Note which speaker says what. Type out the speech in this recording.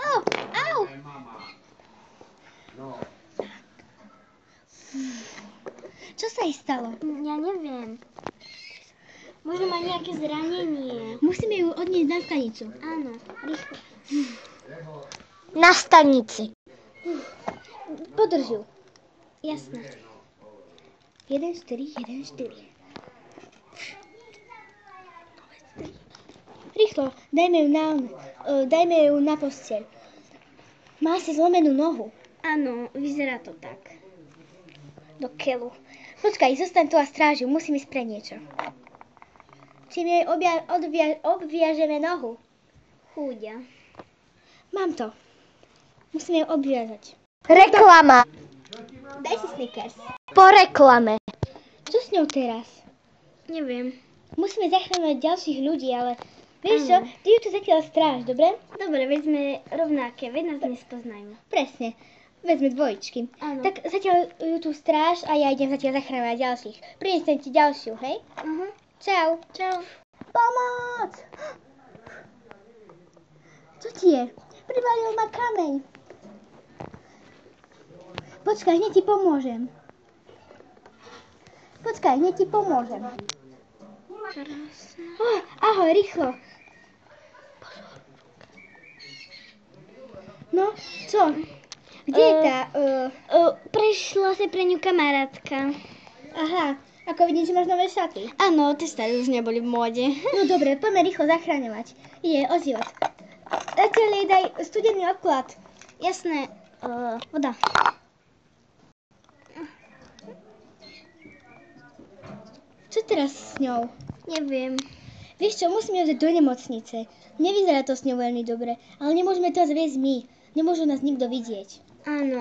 Speaker 1: Au, au. Čo sa jej stalo?
Speaker 2: Ja neviem. Možno má nejaké zranenie.
Speaker 1: Musíme ju odniesť na stanicu.
Speaker 2: Áno, rýchlo.
Speaker 3: Na stanici.
Speaker 1: Podrž ju.
Speaker 2: Jasné.
Speaker 1: 1, 4, 1, 4. Rýchlo, dajme ju na posteľ. Má si zlomenú nohu.
Speaker 2: Áno, vyzerá to tak.
Speaker 1: Do keľu. Počkaj, zostaň tu a stráži, musím ísť pre niečo. Čím jej obviažeme nohu?
Speaker 2: Chúďa.
Speaker 1: Mám to. Musíme ju obviazať.
Speaker 3: Reklama.
Speaker 1: Daj si Snickers.
Speaker 3: Po reklame.
Speaker 1: Čo s ňou teraz?
Speaker 2: Neviem.
Speaker 1: Musíme zachrániť ďalších ľudí, ale vieš čo? Ty ju tu zatiaľ stráž, dobre?
Speaker 2: Dobre, veď sme rovnaké, veď nás nespoznajú.
Speaker 1: Presne. Vezme dvojičky.
Speaker 2: Áno.
Speaker 1: Tak zatiaľ ju tu stráž a ja idem zatiaľ zachrániť ďalších. Prinesem ti ďalšiu, hej? Čau.
Speaker 2: Čau.
Speaker 1: Pomoc! Čo ti je? Privalil ma kameň. Počkaj, hneď ti pomôžem. Ahoj, rýchlo. No, čo? Kde je tá?
Speaker 2: Prišla si pre ňu kamarátka.
Speaker 1: Aha, ako vidím, že máš nové šaty.
Speaker 2: Áno, tie staré už neboli v móde.
Speaker 1: No dobre, poďme rýchlo zachraňovať. Je ozývať. Zatiaľ jej daj studený obklad.
Speaker 2: Jasné, voda.
Speaker 1: Čo teraz s ňou?
Speaker 2: Neviem.
Speaker 1: Vieš čo, musíme ju dať do nemocnice. Nevyzerá to s ňou veľmi dobre, ale nemôžeme to zviesť my. Nemôžu nás nikto vidieť.
Speaker 2: Áno.